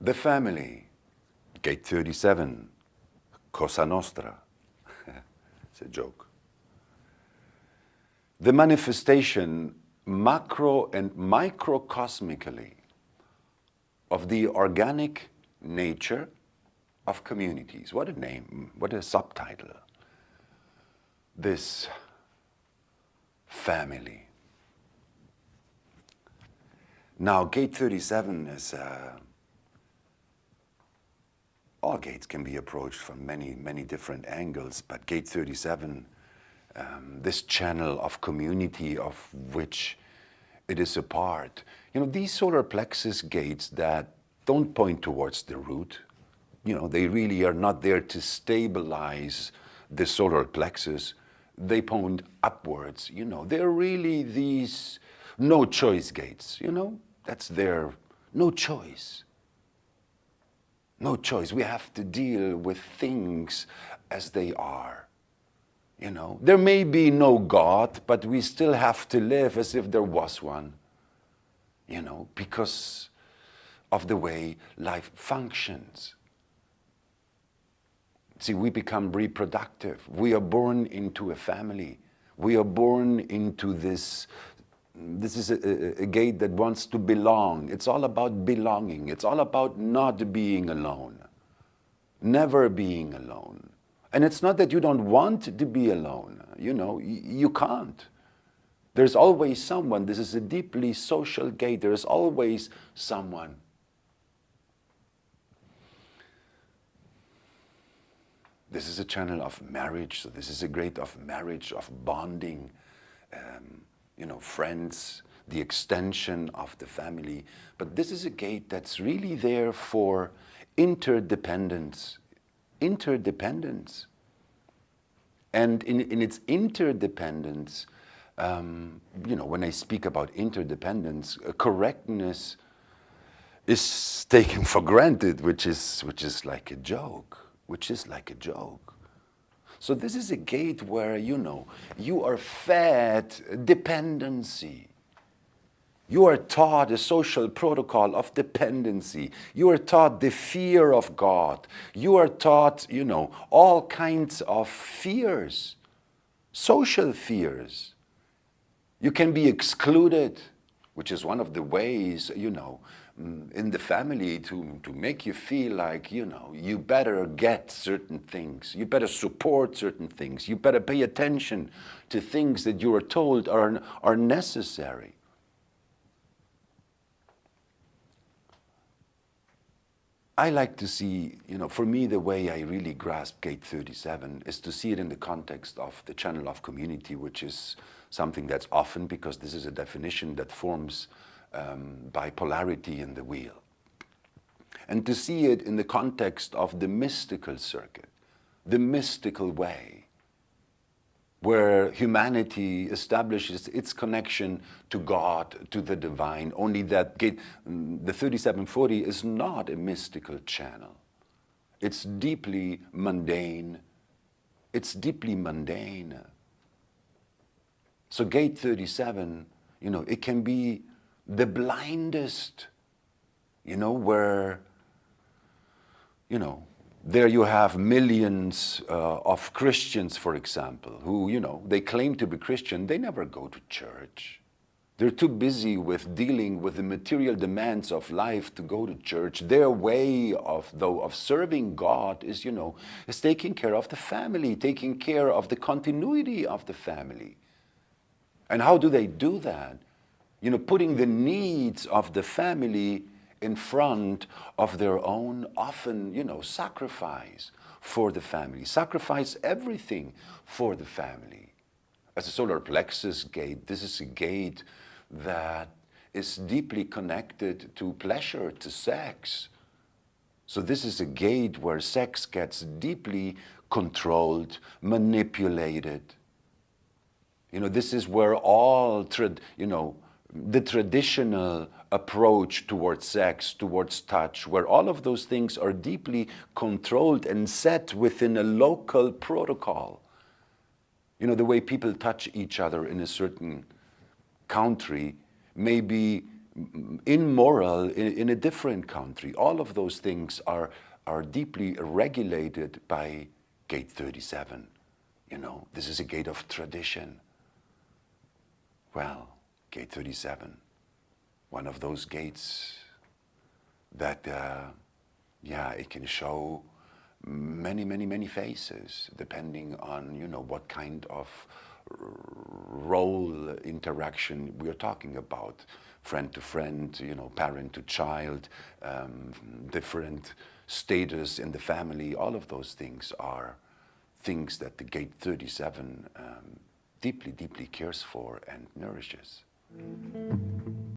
The family, gate 37, Cosa Nostra. It's a joke. The manifestation, macro and microcosmically, of the organic nature of communities. What a name, what a subtitle. This family. Now, gate 37 is, all gates can be approached from many, many different angles, but gate 37, this channel of community of which it is a part. You know, these solar plexus gates that don't point towards the root, you know, they really are not there to stabilize the solar plexus. They point upwards, you know. They're really these no choice gates, you know. That's their no choice. No choice. We have to deal with things as they are. You know, there may be no God, but we still have to live as if there was one. You know, because of the way life functions. See, we become reproductive. We are born into a family. We are born into this. This is a gate that wants to belong. It's all about belonging. It's all about not being alone. Never being alone. And it's not that you don't want to be alone. You know, you can't. There's always someone. This is a deeply social gate. There's always someone. This is a channel of marriage. So this is a gate of marriage, of bonding. You know, friends, the extension of the family. But this is a gate that's really there for interdependence. Interdependence. And in its interdependence, you know, when I speak about interdependence, correctness is taken for granted, which is like a joke. Which is like a joke. So this is a gate where, you know, you are fed dependency. You are taught a social protocol of dependency. You are taught the fear of God. You are taught, you know, all kinds of fears, social fears. You can be excluded, which is one of the ways, you know, in the family to make you feel like, you know, you better get certain things, you better support certain things, you better pay attention to things that you are told are necessary. I like to see, you know, for me the way I really grasp gate 37 is to see it in the context of the channel of community, which is something that's often, because this is a definition that forms bipolarity in the wheel. And to see it in the context of the mystical circuit, the mystical way, where humanity establishes its connection to God, to the divine, only that gate, the 3740 is not a mystical channel. It's deeply mundane. It's deeply mundane. So gate 37, you know, it can be the blindest, you know, where, you know, there you have millions of Christians, for example, who, you know, they claim to be Christian, they never go to church. They're too busy with dealing with the material demands of life to go to church. Their way of serving God is, you know, is taking care of the family, taking care of the continuity of the family. And how do they do that? You know, putting the needs of the family in front of their own, often, you know, sacrifice for the family. Sacrifice everything for the family. As a solar plexus gate, this is a gate that is deeply connected to pleasure, to sex. So this is a gate where sex gets deeply controlled, manipulated. You know, this is where all, the traditional approach towards sex, towards touch, where all of those things are deeply controlled and set within a local protocol. You know, the way people touch each other in a certain country may be immoral in a different country. All of those things are deeply regulated by Gate 37. You know, this is a gate of tradition. Well, Gate 37, one of those gates that, yeah, it can show many, many, many faces, depending on, you know, what kind of role interaction we are talking about. Friend to friend, you know, parent to child, different status in the family. All of those things are things that the Gate 37 deeply, deeply cares for and nourishes.